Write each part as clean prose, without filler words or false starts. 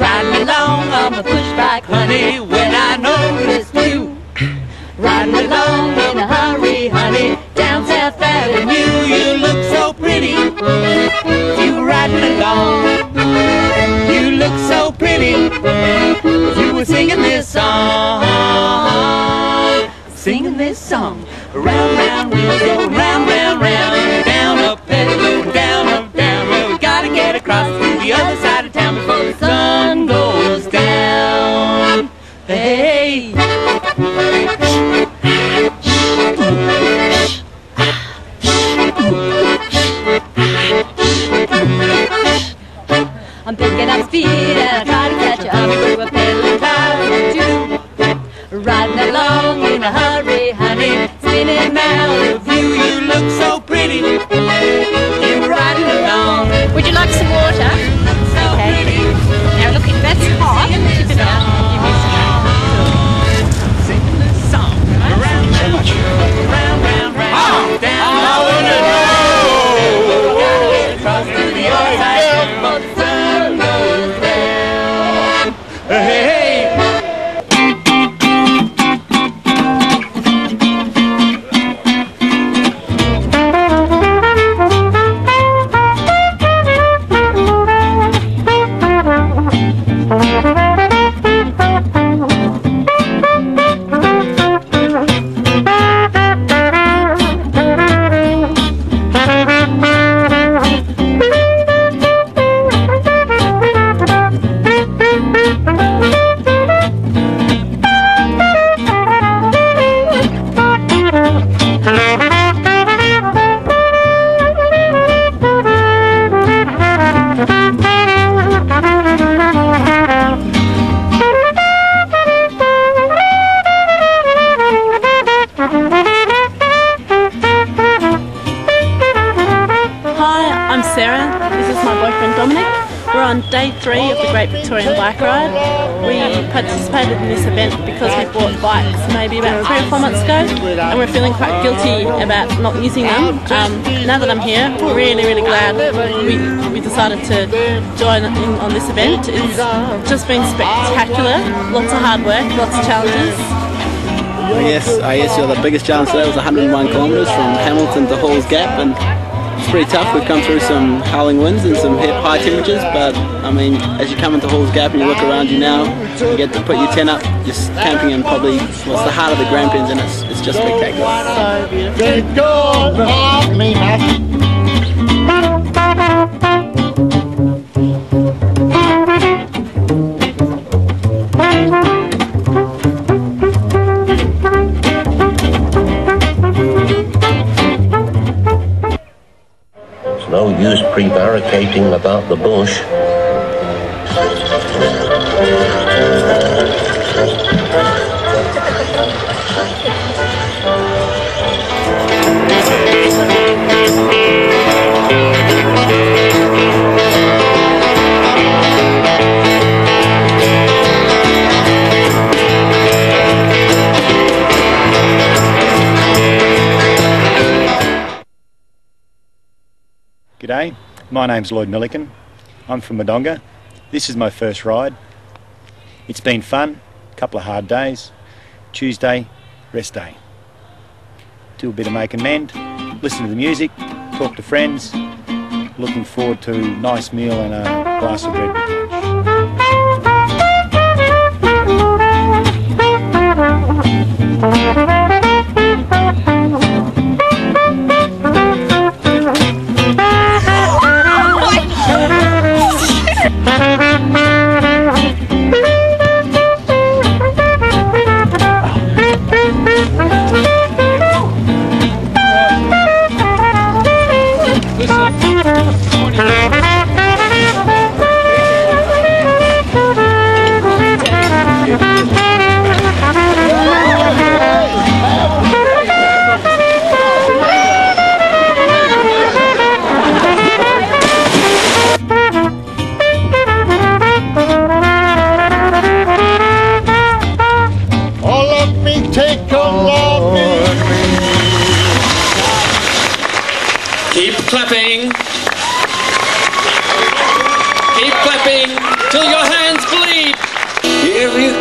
Riding along on my pushback, honey, when I noticed you. Riding along in a hurry, honey, down South Avenue. You look so pretty, you riding along. You look so pretty, you were singing this song. Singing this song. Round, round, we'll go round, round, round. Down, up, pedal, down, up, down. Well, we gotta get across to the other side of town before the sun goes down. Hey. I'm picking up speed and I try to catch up to a pedaling car too. Riding along in a hurry, honey, spinning round of you. You look so pretty, you're riding along. Would you like some water? Okay. Now look, if that's hot, tip it out and give me some. Singing this song. Round, so much. Round, round, round. Down, I wanna know. Gotta get across to the other side before the sun goes down. Hey. We're on day 3 of the Great Victorian Bike Ride. We participated in this event because we bought bikes maybe about 3 or 4 months ago, and we're feeling quite guilty about not using them. Now that I'm here, really glad we decided to join in on this event. It's just been spectacular, lots of hard work, lots of challenges. I guess the biggest challenge today was 101 kilometres from Hamilton to Halls Gap, and it's pretty tough. We've come through some howling winds and some high temperatures, but I mean, as you come into Halls Gap and you look around you now, you get to put your tent up, just camping in probably what's the heart of the Grampians, and it's just spectacular. No use prevaricating about the bush. G'day, my name's Lloyd Milliken. I'm from Wodonga. This is my first ride. It's been fun, a couple of hard days. Tuesday, rest day. Do a bit of make and mend, listen to the music, talk to friends. Looking forward to a nice meal and a glass of bread with lunch.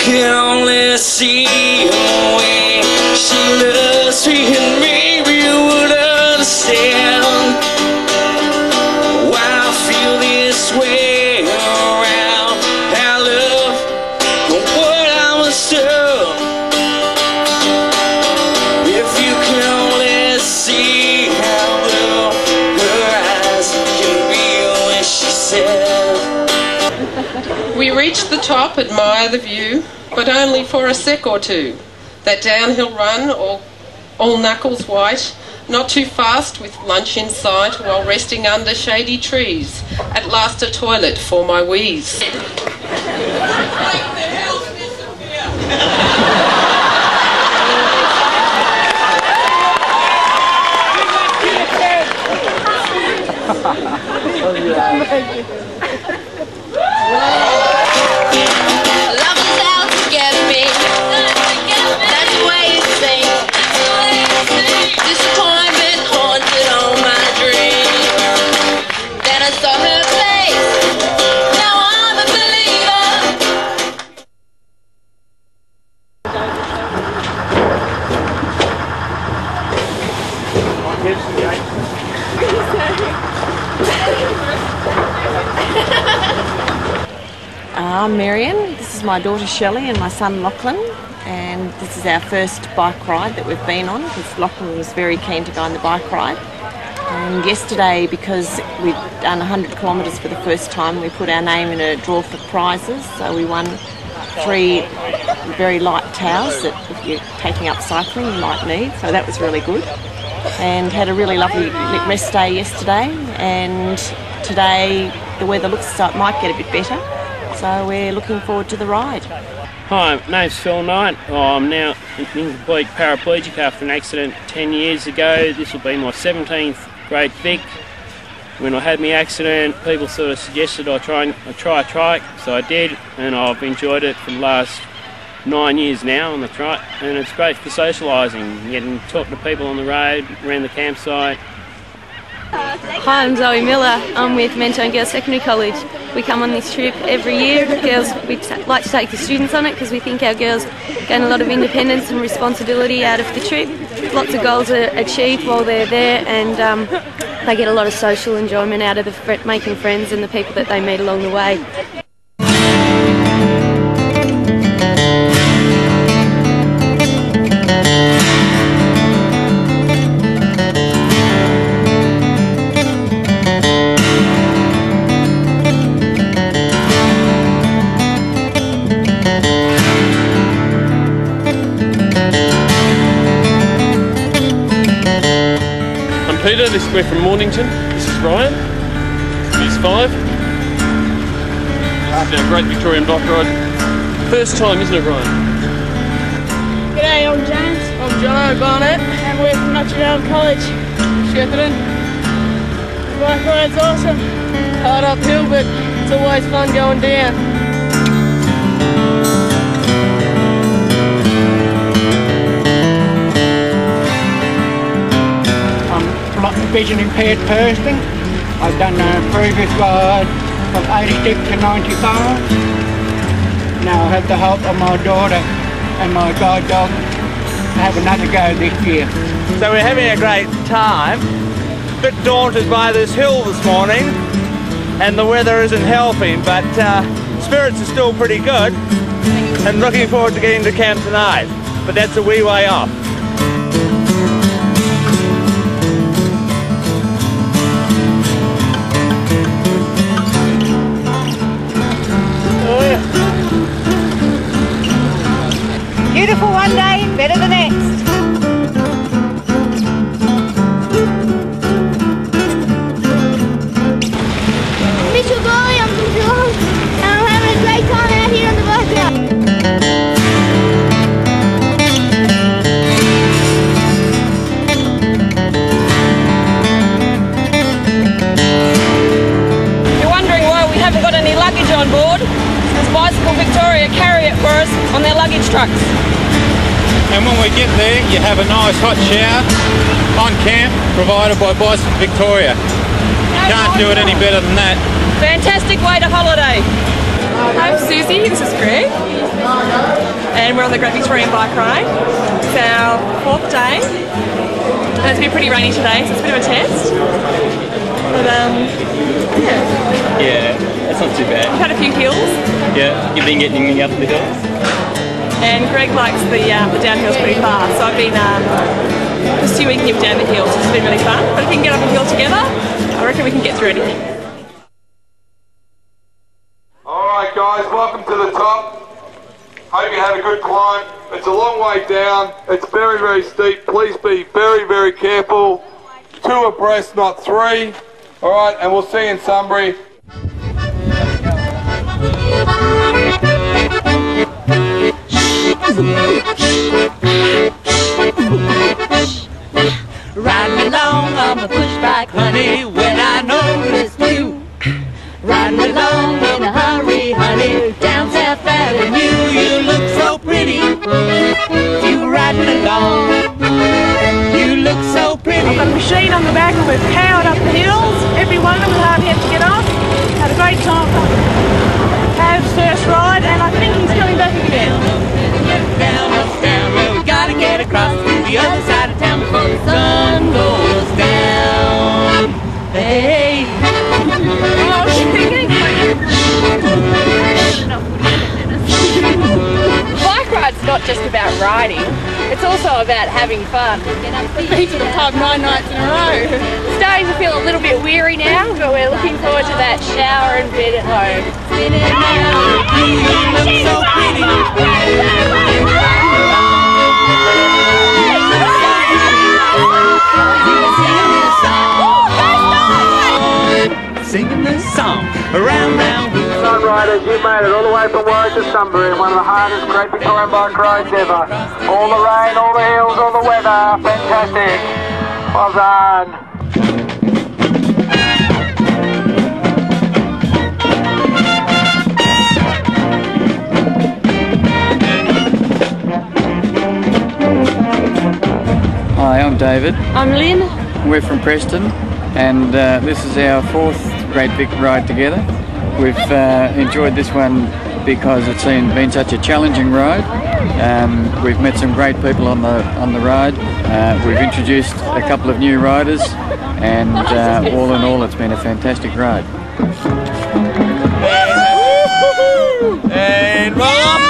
could only see the way she loves me, and maybe you would understand why I feel this way around our love and what I must do. If you could only see how blue her eyes can be when she said. We reached the top, admire the view, but only for a sec or two. That downhill run, all knuckles white, not too fast with lunch in sight while resting under shady trees. At last a toilet for my wheeze. Lovers out to get me. That's the way it seems. Disappointment haunted all my dreams. Then I saw her face. Now I'm a believer. I'm Marion, this is my daughter Shelley and my son Lachlan, and this is our first bike ride that we've been on because Lachlan was very keen to go on the bike ride. And yesterday, because we'd done 100 kilometres for the first time, we put our name in a draw for prizes, so we won 3 very light towels that if you're taking up cycling you might need, so that was really good. And had a really lovely rest day yesterday, and today the weather looks like it might get a bit better. So we're looking forward to the ride. Hi, my name's Phil Knight. I'm now incomplete paraplegic after an accident 10 years ago. This will be my 17th Great Vic. When I had my accident, people sort of suggested I try a trike, so I did, and I've enjoyed it for the last 9 years now on the trike, and it's great for socialising, getting talking to people on the road, around the campsite. Hi, I'm Zoe Miller. I'm with Mentone Girls Secondary College. We come on this trip every year. We like to take the students on it because we think our girls gain a lot of independence and responsibility out of the trip. Lots of goals are achieved while they're there, and they get a lot of social enjoyment out of making friends and the people that they meet along the way. Peter, we're from Mornington. This is Ryan. He's 5. This is our Great Victorian bike ride. First time, isn't it, Ryan? G'day, I'm James. I'm Jono Barnett, and we're from Notre Dame College, Shepparton. The bike ride's awesome. Hard uphill, but it's always fun going down. Vision impaired person. I've done a previous ride from 86 to 95. Now I have the help of my daughter and my guide dog to have another go this year. So we're having a great time. A bit daunted by this hill this morning, and the weather isn't helping, but spirits are still pretty good, and looking forward to getting to camp tonight. But that's a wee way off. Beautiful one day, better the next. Mitchell Golly, I'm from Geelong, and I'm having a great time out here on the bike ride. You're wondering why we haven't got any luggage on board? Because Bicycle Victoria carry it for us on their luggage trucks. And when we get there, you have a nice hot shower on camp, provided by Bicycle Victoria. Can't do it any better than that. Fantastic way to holiday. I'm Susie, this is Greg. and we're on the Great Victorian Bike Ride. It's our 4th day, and it's been pretty rainy today, so it's a bit of a test. But yeah. Yeah, that's not too bad. We've had a few hills. Yeah, you've been getting up the hills? And Greg likes the downhills pretty far, so I've been pursuing him down the hills. It's been really fun. But if we can get up a hill together, I reckon we can get through anything. Alright guys, welcome to the top. Hope you had a good climb. It's a long way down. It's very, very steep. Please be very, very careful. 2 abreast, not 3. Alright, and we'll see you in Sunbury. Riding along on my pushback, honey, when I noticed you. Riding along in a hurry, honey, down South Avenue. You look so pretty, you riding along. You look so pretty. I've got a machine on the back and we've powered up the hills. Every one of them hardly had to get off. Had a great time. Pav's first ride, and I think he's coming back again. Down, well, we gotta get across to the other side of town before the sun goes down. Hey. Bike ride's not just about riding, it's also about having fun. These are the pub 9 nights in a row. Starting to feel a little bit weary now, but we're looking forward to that shower and bed at home. You look so pretty. Singing this song around round. Sun riders, you made it all the way from Warwick to Sunbury in one of the hardest Great Victorian Bike Rides ever. All the rain, all the hills, all the weather, fantastic. Well done. Hi, I'm David. I'm Lynn. We're from Preston, and this is our 4th Great Vic ride together. We've enjoyed this one because it's been such a challenging ride. We've met some great people on the ride. We've introduced a couple of new riders, and all in all, it's been a fantastic ride. And roll up!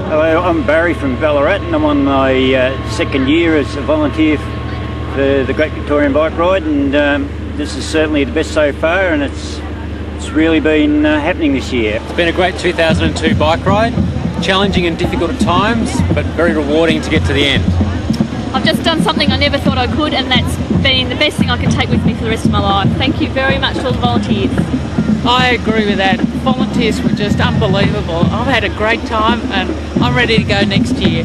Hello, I'm Barry from Ballarat, and I'm on my 2nd year as a volunteer for the Great Victorian Bike Ride, and this is certainly the best so far, and it's really been happening this year. It's been a great 2002 bike ride, challenging and difficult at times, but very rewarding to get to the end. I've just done something I never thought I could, and that's been the best thing I can take with me for the rest of my life. Thank you very much to all the volunteers. I agree with that. Volunteers were just unbelievable. I've had a great time and I'm ready to go next year.